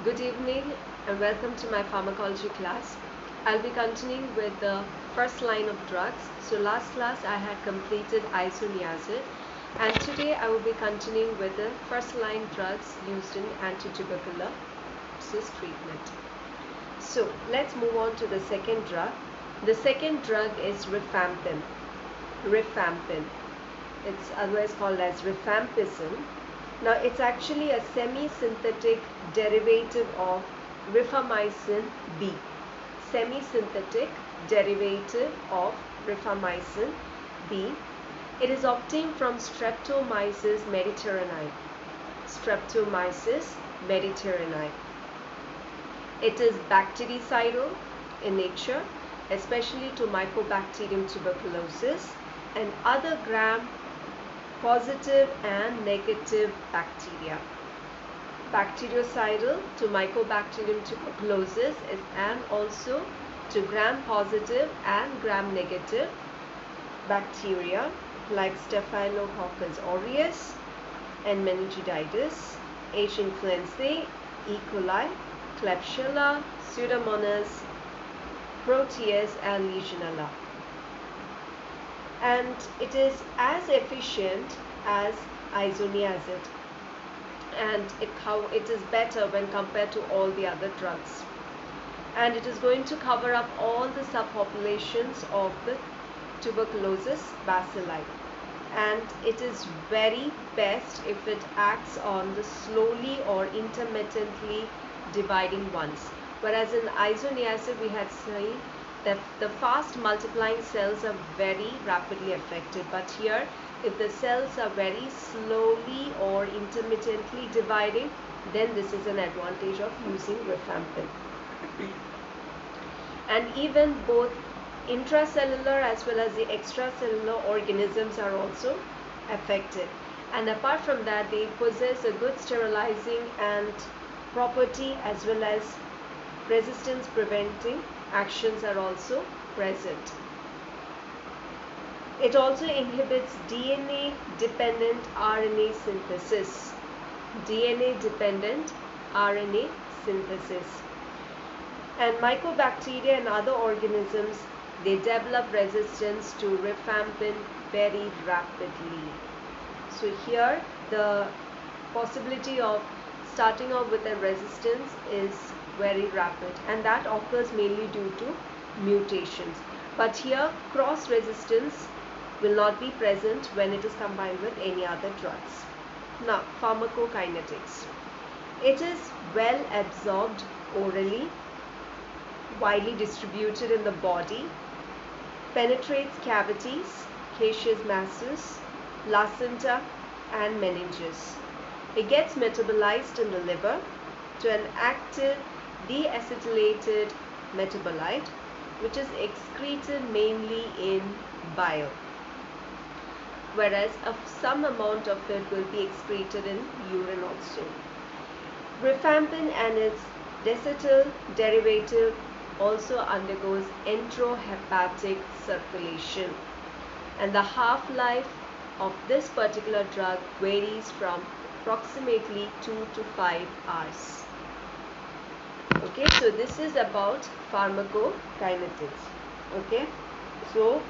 Good evening and welcome to my pharmacology class. I'll be continuing with the first line of drugs. So last class I had completed isoniazid and today I will be continuing with the first line drugs used in anti-tuberculosis treatment. So let's move on to the second drug. The second drug is rifampin. Rifampin. It's otherwise called as rifampicin. Now it's actually a semi-synthetic derivative of rifamycin B. Semi-synthetic derivative of rifamycin B. It is obtained from Streptomyces mediterranae. Streptomyces mediterranae. It is bactericidal in nature, especially to Mycobacterium tuberculosis and other gram-positive and negative bacteria. Bactericidal to Mycobacterium tuberculosis and also to gram-positive and gram-negative bacteria like Staphylococcus aureus and meningitis, H. influenzae, E. coli, Klebsiella, Pseudomonas, Proteus and Legionella. And it is as efficient as isoniazid, and it is better when compared to all the other drugs, and it is going to cover up all the subpopulations of the tuberculosis bacilli, and it is very best if it acts on the slowly or intermittently dividing ones, whereas in isoniazid we had seen that the fast multiplying cells are very rapidly affected, but here if the cells are very slowly or intermittently dividing, then this is an advantage of using rifampin. And even both intracellular as well as the extracellular organisms are also affected, and apart from that they possess a good sterilizing and property as well as resistance preventing actions are also present. It also inhibits DNA dependent RNA synthesis. DNA dependent RNA synthesis. And mycobacteria and other organisms, they develop resistance to rifampin very rapidly. So here the possibility of starting off with a resistance is very rapid, and that occurs mainly due to mutations. But here cross resistance will not be present when it is combined with any other drugs. Now pharmacokinetics. It is well absorbed orally, widely distributed in the body, penetrates cavities, caseous masses, placenta and meninges. It gets metabolized in the liver to an active deacetylated metabolite which is excreted mainly in bile, whereas some amount of it will be excreted in urine also. Rifampin and its diacetyl derivative also undergoes enterohepatic circulation, and the half-life of this particular drug varies from approximately 2 to 5 hours. Okay, so this is about pharmacokinetics. Okay, so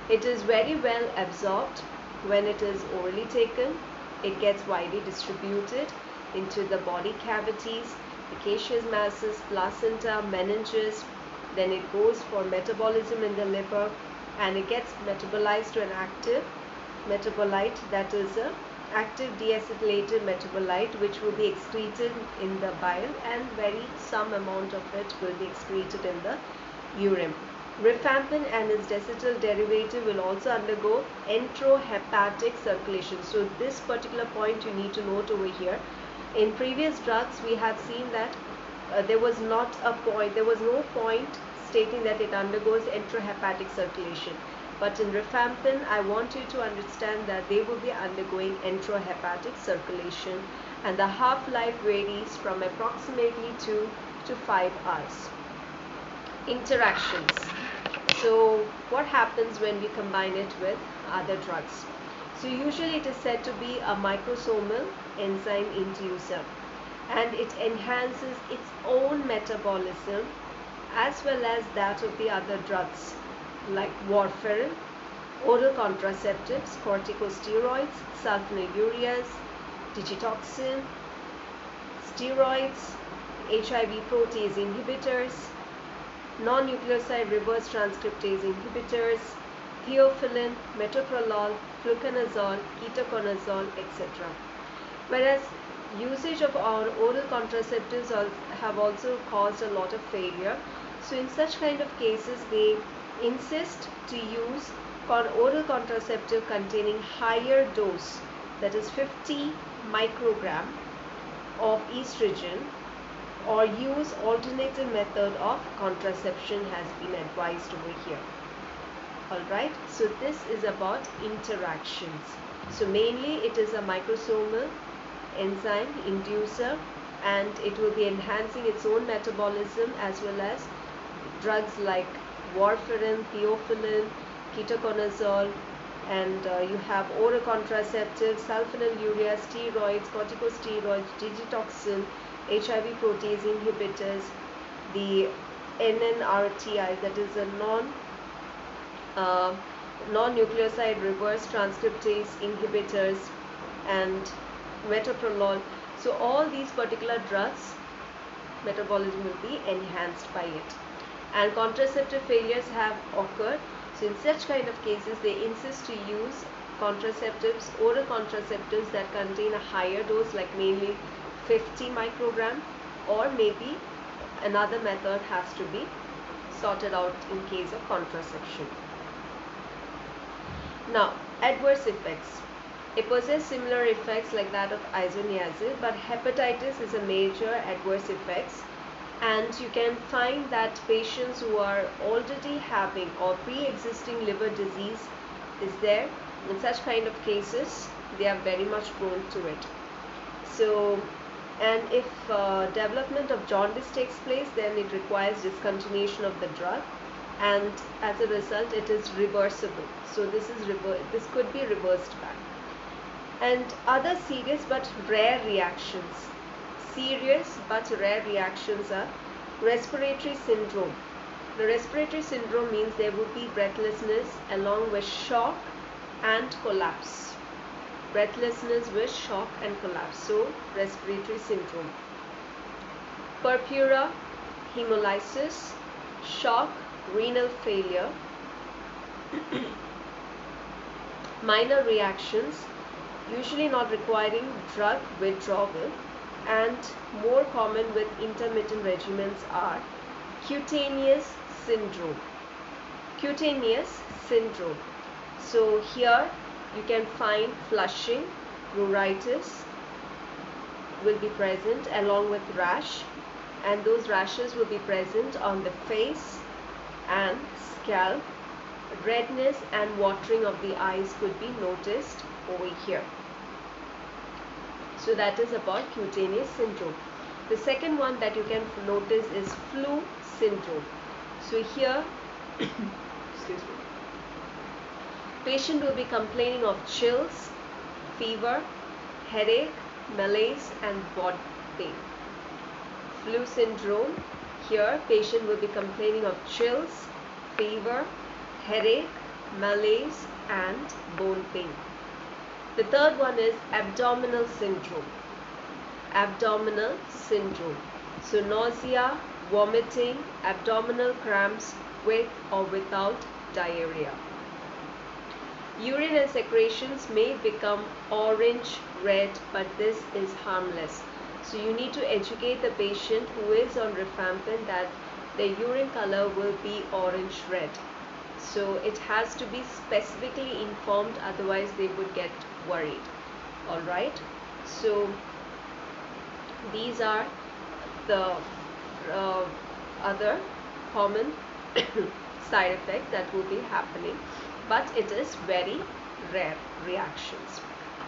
it is very well absorbed when it is orally taken. It gets widely distributed into the body cavities, the caseous masses, placenta, meninges. Then it goes for metabolism in the liver, and it gets metabolized to an active metabolite, that is a active deacetylated metabolite, which will be excreted in the bile, and very some amount of it will be excreted in the urine. Rifampin and its diacetyl derivative will also undergo enterohepatic circulation. So this particular point you need to note over here. In previous drugs we have seen that there was no point stating that it undergoes enterohepatic circulation. But in rifampin, I want you to understand that they will be undergoing enterohepatic circulation, and the half-life varies from approximately 2 to 5 hours. Interactions. So what happens when we combine it with other drugs? So usually it is said to be a microsomal enzyme inducer. and it enhances its own metabolism as well as that of the other drugs like warfarin, oral contraceptives, corticosteroids, sulfonylureas, digitoxin, steroids, HIV protease inhibitors, non-nucleoside reverse transcriptase inhibitors, theophylline, metoprolol, fluconazole, ketoconazole, etc. Whereas usage of our oral contraceptives have also caused a lot of failure. So in such kind of cases, they insist to use oral contraceptive containing higher dose, that is 50 microgram of estrogen, or use alternative method of contraception has been advised over here. Alright, so this is about interactions. So mainly it is a microsomal enzyme inducer, and it will be enhancing its own metabolism as well as drugs like warfarin, theophylline, ketoconazole, and you have oral contraceptives, sulfonylurea, steroids, corticosteroids, digitoxin, HIV protease inhibitors, the NNRTI, that is a non-nucleoside reverse transcriptase inhibitors, and metoprolol. So all these particular drugs, metabolism will be enhanced by it, and contraceptive failures have occurred. So in such kind of cases, they insist to use contraceptives, oral contraceptives that contain a higher dose, like mainly 50 microgram, or maybe another method has to be sorted out in case of contraception. Now, adverse effects. It possesses similar effects like that of isoniazid, but hepatitis is a major adverse effects, and you can find that patients who are already having or pre-existing liver disease is there. In such kind of cases, they are very much prone to it. So, and if development of jaundice takes place, then it requires discontinuation of the drug, and as a result it is reversible. So this could be reversed back. And other serious but rare reactions. Serious but rare reactions are respiratory syndrome. The respiratory syndrome means there would be breathlessness along with shock and collapse. Breathlessness with shock and collapse. So respiratory syndrome. Purpura, hemolysis, shock, renal failure. Minor reactions, usually not requiring drug withdrawal, and more common with intermittent regimens are cutaneous syndrome. Cutaneous syndrome. So here you can find flushing, pruritus will be present along with rash, and those rashes will be present on the face and scalp. Redness and watering of the eyes could be noticed over here. So that is about cutaneous syndrome. The second one that you can notice is flu syndrome. So here, excuse me, patient will be complaining of chills, fever, headache, malaise and body pain. Flu syndrome, here patient will be complaining of chills, fever, headache, malaise and bone pain. The third one is abdominal syndrome. Abdominal syndrome. So nausea, vomiting, abdominal cramps with or without diarrhea. Urine and secretions may become orange red, but this is harmless. So you need to educate the patient who is on rifampin that the urine color will be orange red. So it has to be specifically informed, otherwise they would get worried. Alright, so these are the other common side effects that will be happening, but it is very rare reactions.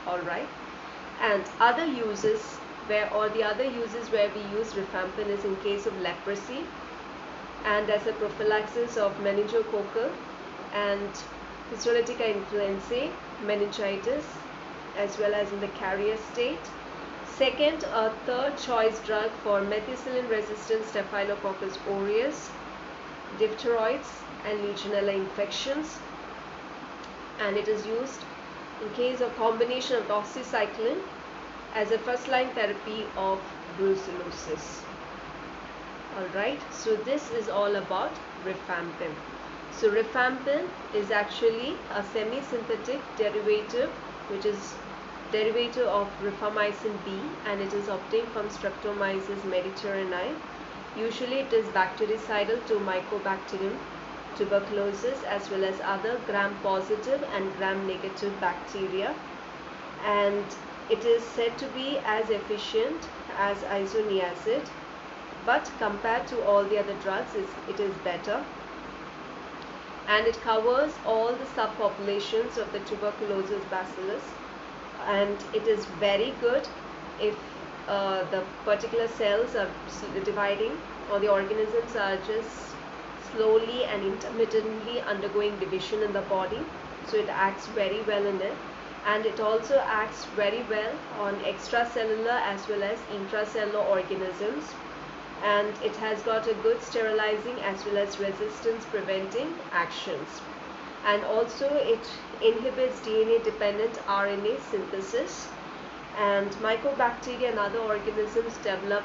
Alright, and other uses where we use rifampin is in case of leprosy, and as a prophylaxis of meningococcal and histolytica influenzae, meningitis, as well as in the carrier state, Second, a third choice drug for methicillin-resistant Staphylococcus aureus, diphtheroids, and Legionella infections, and it is used in case of combination of doxycycline as a first-line therapy of brucellosis. Alright, so this is all about rifampin. So rifampin is actually a semi-synthetic derivative which is derivative of rifamycin B, and it is obtained from Streptomyces mediterranae. Usually it is bactericidal to Mycobacterium tuberculosis as well as other gram-positive and gram-negative bacteria, and it is said to be as efficient as isoniazid, but compared to all the other drugs it is better, and it covers all the subpopulations of the tuberculosis bacillus, and it is very good if the particular cells are dividing or the organisms are just slowly and intermittently undergoing division in the body. So it acts very well in it, and it also acts very well on extracellular as well as intracellular organisms, and it has got a good sterilizing as well as resistance preventing actions, and also it inhibits DNA dependent RNA synthesis, and mycobacteria and other organisms develop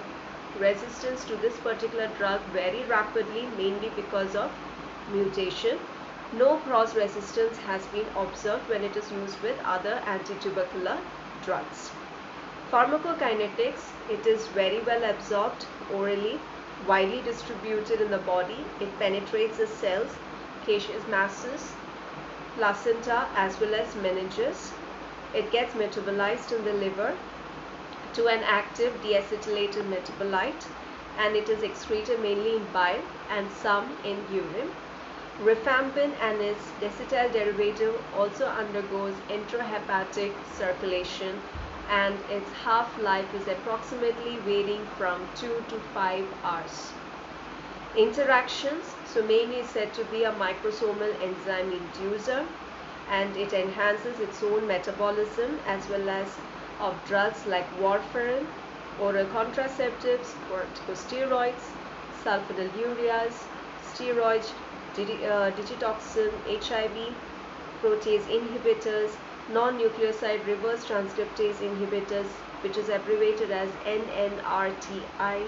resistance to this particular drug very rapidly, mainly because of mutation. No cross resistance has been observed when it is used with other antitubercular drugs. Pharmacokinetics, it is very well absorbed orally, widely distributed in the body. It penetrates the cells, caseous masses, placenta as well as meninges. It gets metabolized in the liver to an active deacetylated metabolite, and it is excreted mainly in bile and some in urine. Rifampin and its diacetyl derivative also undergoes intrahepatic circulation, and its half-life is approximately varying from 2 to 5 hours. Interactions, so mainly is said to be a microsomal enzyme inducer, and it enhances its own metabolism as well as of drugs like warfarin, oral contraceptives, corticosteroids, sulfonylureas, steroids, digitoxin, HIV, protease inhibitors, non-nucleoside reverse transcriptase inhibitors, which is abbreviated as NNRTI,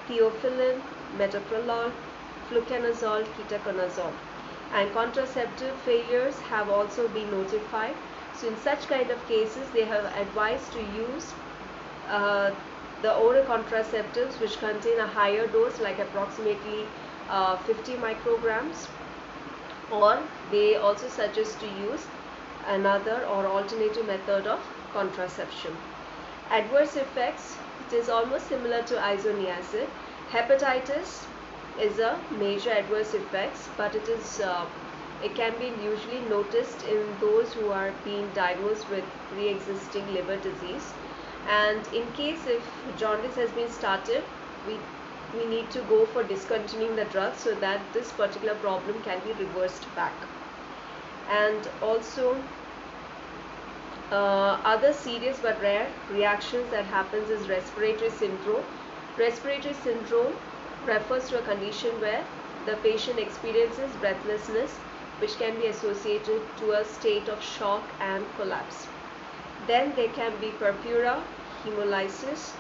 theophylline, metoprolol, fluconazole, ketoconazole. And contraceptive failures have also been notified. So in such kind of cases, they have advised to use the oral contraceptives which contain a higher dose, like approximately 50 micrograms, or they also suggest to use another or alternative method of contraception. Adverse effects, it is almost similar to isoniazid. Hepatitis is a major adverse effects, but it can be usually noticed in those who are being diagnosed with pre-existing liver disease, and in case if jaundice has been started, we need to go for discontinuing the drug so that this particular problem can be reversed back. And also other serious but rare reactions that happens is respiratory syndrome. Respiratory syndrome refers to a condition where the patient experiences breathlessness, which can be associated to a state of shock and collapse. Then there can be purpura, hemolysis,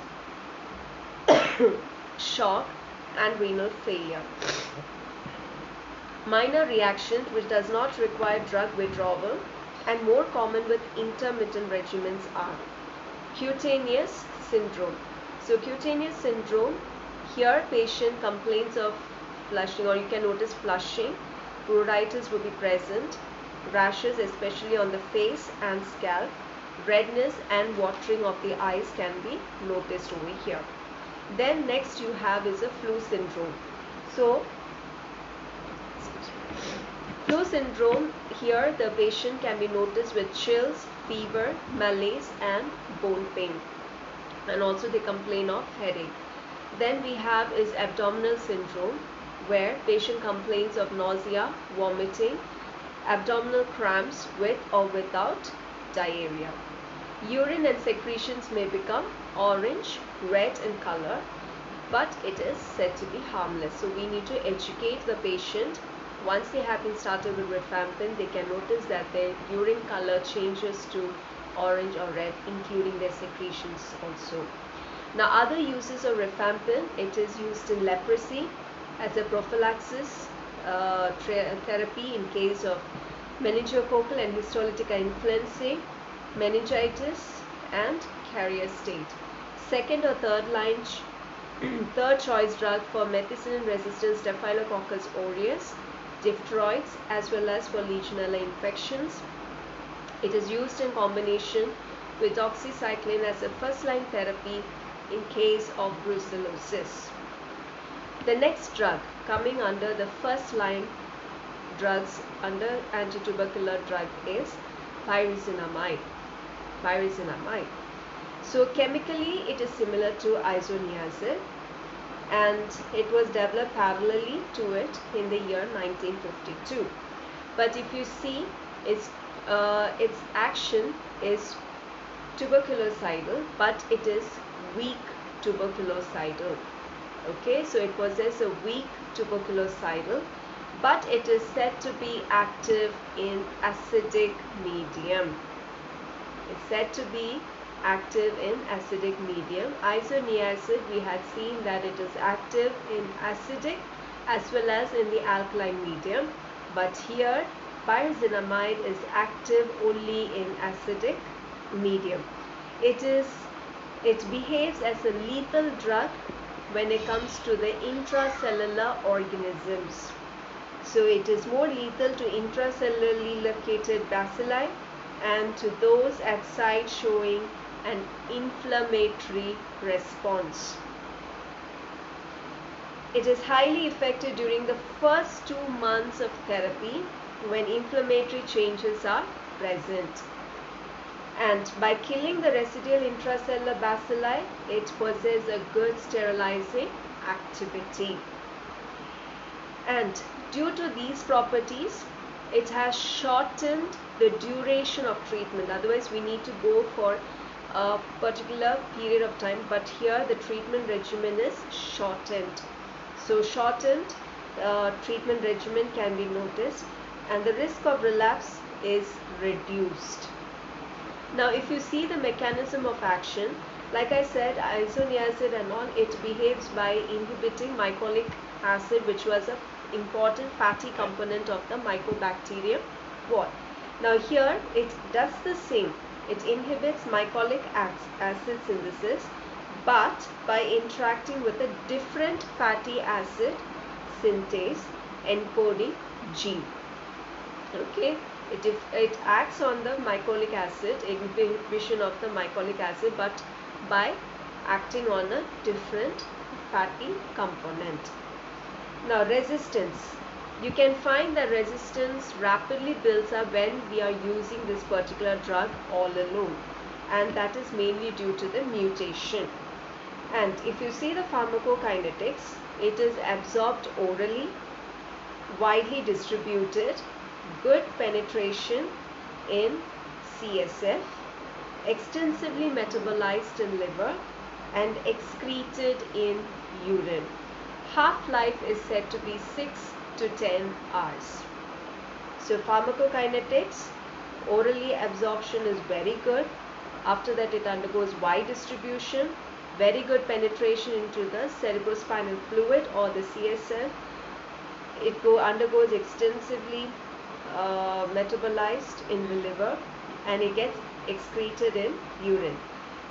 shock, and renal failure. Minor reaction which does not require drug withdrawal and more common with intermittent regimens are cutaneous syndrome. So cutaneous syndrome, here patient complains of flushing, or you can notice flushing, pruritus will be present, rashes especially on the face and scalp, redness and watering of the eyes can be noticed over here. Then next you have is a flu syndrome. So flu syndrome, here the patient can be noticed with chills, fever, malaise and bone pain, and also they complain of headache. Then we have is abdominal syndrome, where patient complains of nausea, vomiting, abdominal cramps with or without diarrhea. Urine and secretions may become orange, red in color, but it is said to be harmless. So we need to educate the patient. Once they have been started with rifampin, they can notice that their urine color changes to orange or red, including their secretions also. Now, other uses of rifampin, it is used in leprosy as a prophylaxis therapy in case of meningococcal and histolytic influenzae, meningitis and carrier state. Second or third line third choice drug for methicillin-resistant Staphylococcus aureus, diphtheroids, as well as for Legionella infections. It is used in combination with doxycycline as a first-line therapy in case of brucellosis. The next drug coming under the first-line drugs under antitubercular drug is pyrazinamide. So chemically it is similar to isoniazid, and it was developed parallelly to it in the year 1952. But if you see, its action is tuberculocidal, but it is weak tuberculocidal. Okay, so it possesses a weak tuberculocidal, but it is said to be active in acidic medium. It's said to be active in acidic medium. Isoniazid, we had seen that it is active in acidic as well as in the alkaline medium, but here pyrazinamide is active only in acidic medium. It behaves as a lethal drug when it comes to the intracellular organisms. So it is more lethal to intracellularly located bacilli and to those at site showing an inflammatory response. It is highly effective during the first 2 months of therapy when inflammatory changes are present. And by killing the residual intracellular bacilli, it possesses a good sterilizing activity. And due to these properties, it has shortened the duration of treatment. Otherwise, we need to go for a particular period of time, but here the treatment regimen is shortened. So shortened treatment regimen can be noticed, and the risk of relapse is reduced. Now, if you see the mechanism of action, like I said, isoniazid and all, it behaves by inhibiting mycolic acid, which was an important fatty component of the Mycobacterium wall. Now here it does the same. It inhibits mycolic acid synthesis, but by interacting with a different fatty acid synthase encoding gene. Okay, it acts on the mycolic acid, inhibition of the mycolic acid, but by acting on a different fatty component. Now, resistance. You can find that resistance rapidly builds up when we are using this particular drug all alone, and that is mainly due to the mutation. And if you see the pharmacokinetics, it is absorbed orally, widely distributed, good penetration in CSF, extensively metabolized in liver, and excreted in urine. Half-life is said to be 6 to 10 hours. So pharmacokinetics, orally absorption is very good. After that, it undergoes wide distribution, very good penetration into the cerebrospinal fluid or the CSF. It undergoes extensively metabolized in the liver, and it gets excreted in urine.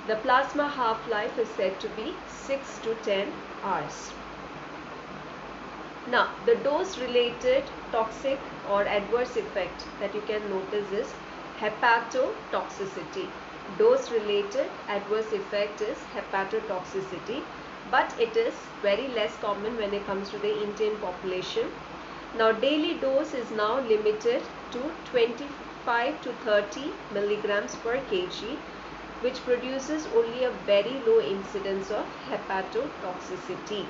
The plasma half-life is said to be 6 to 10 hours. Now, the dose-related toxic or adverse effect that you can notice is hepatotoxicity. Dose-related adverse effect is hepatotoxicity, but it is very less common when it comes to the Indian population. Now, daily dose is now limited to 25 to 30 milligrams per kg, which produces only a very low incidence of hepatotoxicity.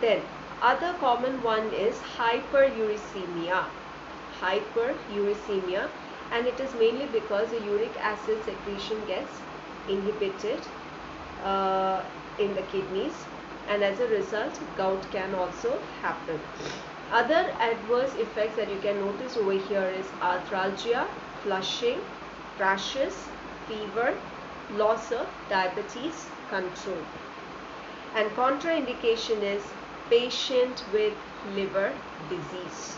Then, other common one is hyperuricemia. Hyperuricemia, and it is mainly because the uric acid secretion gets inhibited in the kidneys, and as a result gout can also happen. Other adverse effects that you can notice over here is arthralgia, flushing, rashes, fever, loss of diabetes control. And contraindication is patient with liver disease.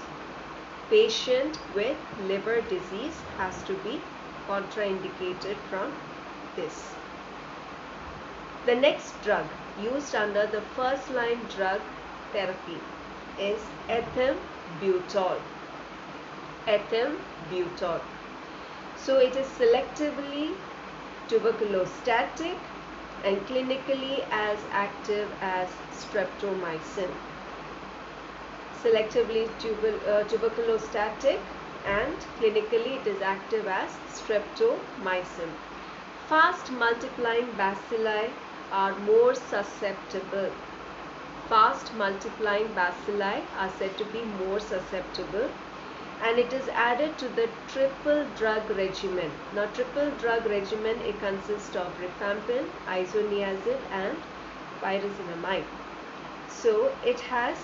Patient with liver disease has to be contraindicated from this. The next drug used under the first line drug therapy is ethambutol. Ethambutol. So it is selectively tuberculostatic and clinically as active as streptomycin. Selectively tuberculostatic and clinically it is active as streptomycin. Fast multiplying bacilli are more susceptible. Fast multiplying bacilli are said to be more susceptible, and it is added to the triple drug regimen. Now, triple drug regimen, it consists of rifampin, isoniazid and pyrazinamide. So it has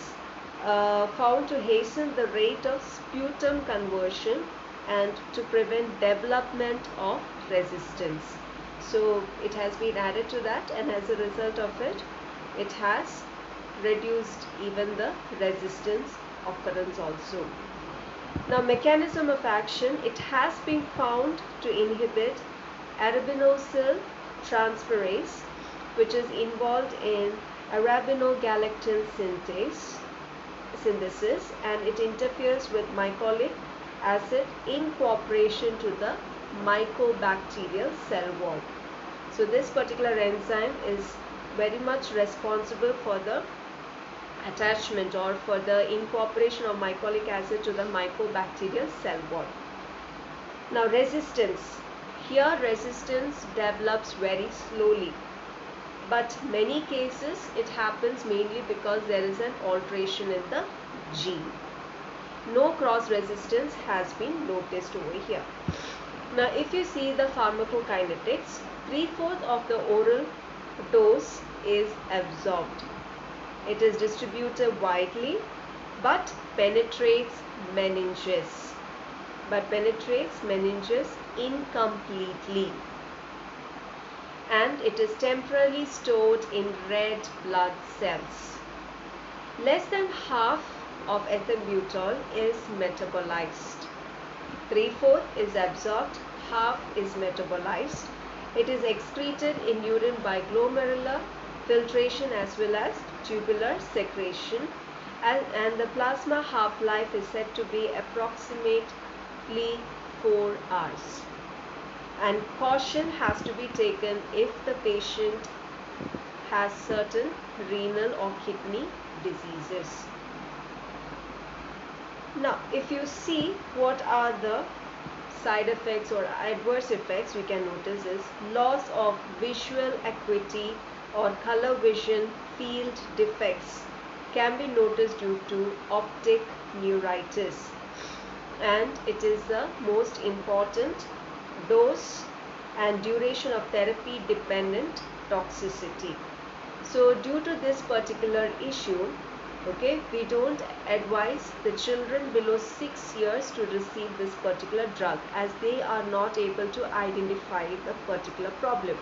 found to hasten the rate of sputum conversion and to prevent development of resistance. So it has been added to that, and as a result of it, it has reduced even the resistance occurrence also. Now, mechanism of action, it has been found to inhibit arabinosyl transferase, which is involved in arabinogalactan synthesis, and it interferes with mycolic acid in cooperation to the mycobacterial cell wall. So this particular enzyme is very much responsible for the attachment or for the incorporation of mycolic acid to the mycobacterial cell wall. Now, resistance. Here resistance develops very slowly, but many cases it happens mainly because there is an alteration in the gene. No cross resistance has been noticed over here. Now, if you see the pharmacokinetics, 3/4 of the oral dose is absorbed. It is distributed widely but penetrates meninges. Incompletely. And it is temporarily stored in red blood cells. Less than half of ethambutol is metabolized. 3/4 is absorbed, half is metabolized. It is excreted in urine by glomerular filtration as well as tubular secretion, and the plasma half-life is said to be approximately 4 hours. And caution has to be taken if the patient has certain renal or kidney diseases. Now, if you see what are the side effects or adverse effects, we can notice is loss of visual acuity or color vision field defects can be noticed due to optic neuritis, and it is the most important dose and duration of therapy dependent toxicity. So due to this particular issue, we don't advise the children below 6 years to receive this particular drug, as they are not able to identify the particular problem.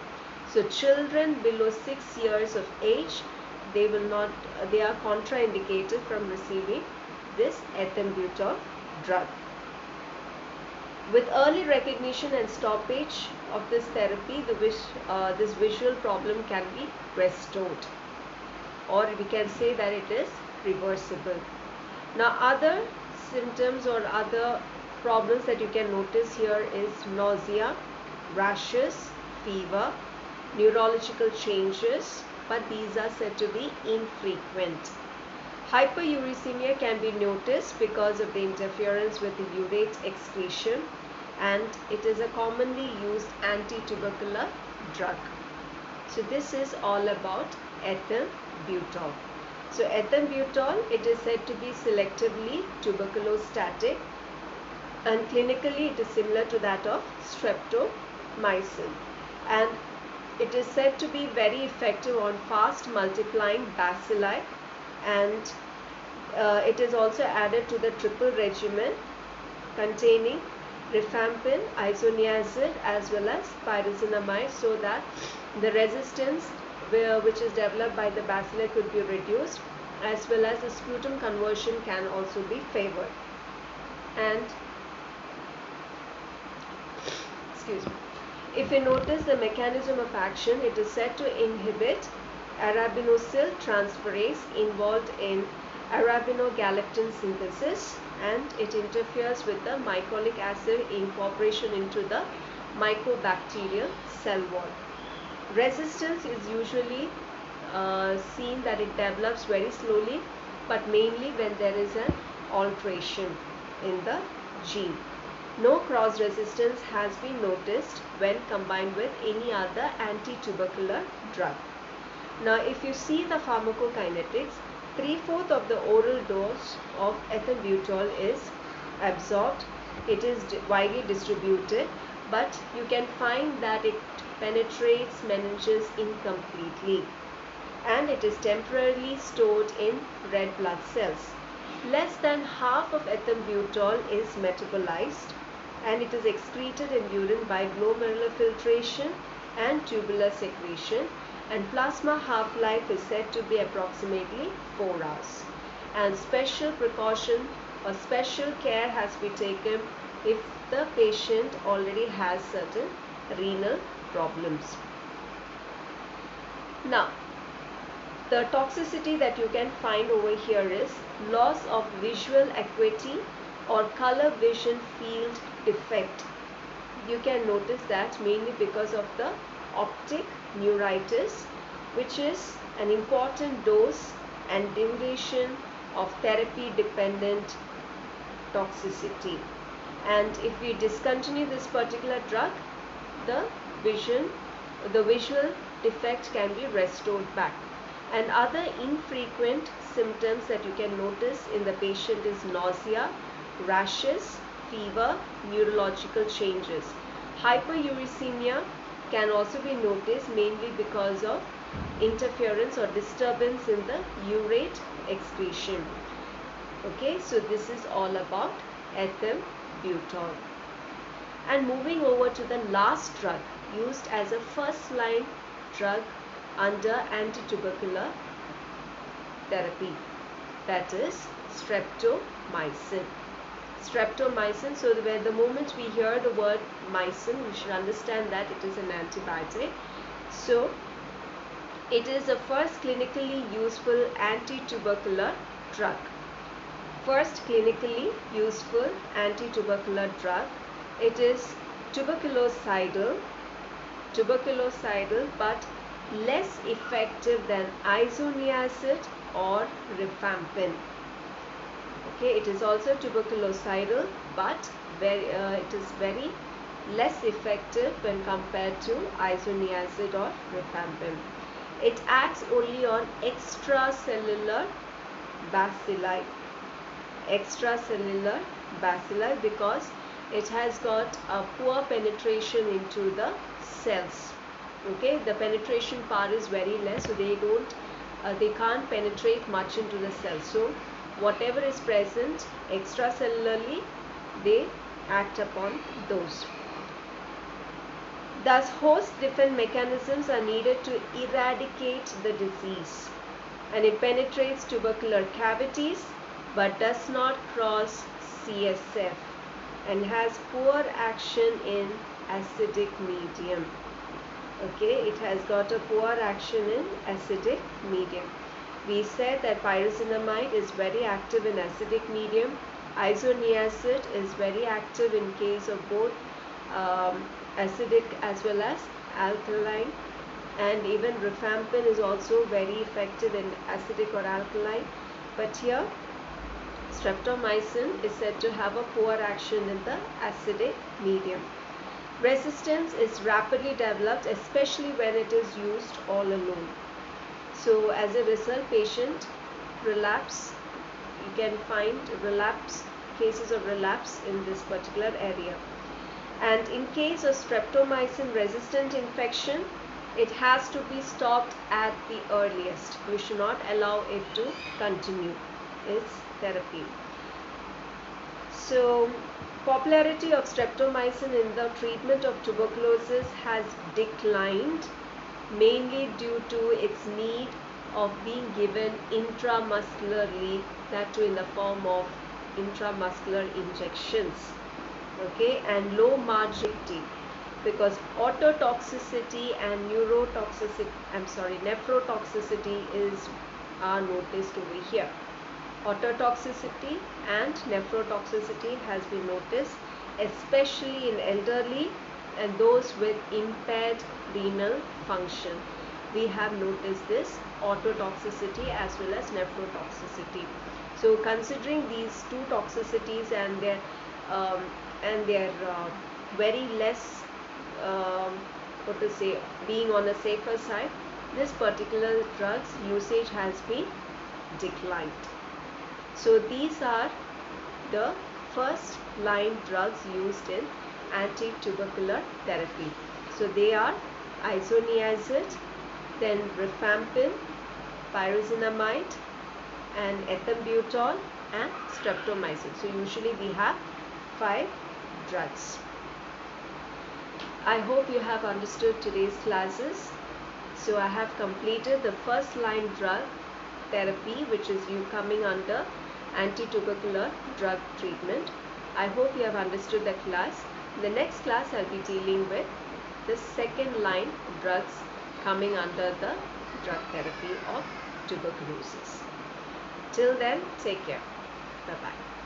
So children below 6 years of age, they are contraindicated from receiving this ethambutol drug. With early recognition and stoppage of this therapy, this visual problem can be restored, or we can say that it is reversible. Now, other symptoms or other problems that you can notice here is nausea, rashes, fever, neurological changes, but these are said to be infrequent. Hyperuricemia can be noticed because of the interference with the urate excretion, and it is a commonly used anti-tubercular drug. So this is all about ethambutol. So ethambutol, it is said to be selectively tuberculostatic, and clinically it is similar to that of streptomycin, and it is said to be very effective on fast multiplying bacilli, and it is also added to the triple regimen containing rifampin, isoniazid as well as pyrazinamide, so that the resistance which is developed by the bacilli could be reduced, as well as the sputum conversion can also be favored. And excuse me, if you notice the mechanism of action, it is said to inhibit arabinosyl transferase involved in arabinogalactan synthesis, and it interferes with the mycolic acid incorporation into the mycobacterial cell wall. Resistance is usually seen that it develops very slowly, but mainly when there is an alteration in the gene. No cross resistance has been noticed when combined with any other anti-tubercular drug. Now, if you see the pharmacokinetics, 3/4 of the oral dose of ethambutol is absorbed. It is widely distributed, but you can find that it penetrates meninges incompletely, and it is temporarily stored in red blood cells. Less than half of ethambutol is metabolized, and it is excreted in urine by glomerular filtration and tubular secretion, and plasma half-life is said to be approximately 4 hours. And special precaution or special care has to be taken if the patient already has certain renal problems. Now, the toxicity that you can find over here is loss of visual acuity or color vision field defect. You can notice that mainly because of the optic neuritis, which is an important dose and duration of therapy dependent toxicity. And if we discontinue this particular drug, the visual defect can be restored back. And other infrequent symptoms that you can notice in the patient is nausea, rashes, fever, neurological changes. Hyperuricemia can also be noticed mainly because of interference or disturbance in the urate excretion. Okay, so this is all about ethambutol. And moving over to the last drug used as a first line drug under anti-tubercular therapy, that is streptomycin. Streptomycin, so the moment we hear the word mycin, we should understand that it is an antibiotic. So it is the first clinically useful anti-tubercular drug. First clinically useful anti-tubercular drug. It is tuberculocidal, but less effective than isoniazid or rifampin. Okay, it is also tuberculocidal, but it is very less effective when compared to isoniazid or rifampin. It acts only on extracellular bacilli. Because it has got a poor penetration into the cells. Okay, the penetration power is very less, so they can't penetrate much into the cells. So whatever is present extracellularly, they act upon those. Thus, host defense mechanisms are needed to eradicate the disease, and it penetrates tubercular cavities but does not cross CSF and has poor action in acidic medium. Okay, it has got a poor action in acidic medium. We said that pyrazinamide is very active in acidic medium. Isoniazid is very active in case of both acidic as well as alkaline, and even rifampin is also very effective in acidic or alkaline. But here streptomycin is said to have a poor action in the acidic medium. Resistance is rapidly developed, especially when it is used all alone. So as a result, patient relapse, you can find relapse cases of relapse in this particular area. And in case of streptomycin resistant infection, it has to be stopped at the earliest. You should not allow it to continue its therapy. So, popularity of streptomycin in the treatment of tuberculosis has declined, mainly due to its need of being given intramuscularly, that too in the form of intramuscular injections. Okay, and low marginality, because ototoxicity and nephrotoxicity are noticed over here. Ototoxicity and nephrotoxicity has been noticed, especially in elderly and those with impaired renal function. We have noticed this ototoxicity as well as nephrotoxicity. So considering these two toxicities and their very less being on the safer side, this particular drug's usage has been declined. So these are the first line drugs used in anti-tubercular therapy. So they are isoniazid, then rifampin, pyrazinamide, and ethambutol and streptomycin. So usually we have 5 drugs. I hope you have understood today's classes. So I have completed the first line drug therapy, which is you coming under anti-tubercular drug treatment. I hope you have understood the class. In the next class, I'll be dealing with the second line drugs coming under the drug therapy of tuberculosis. Till then, take care. Bye-bye.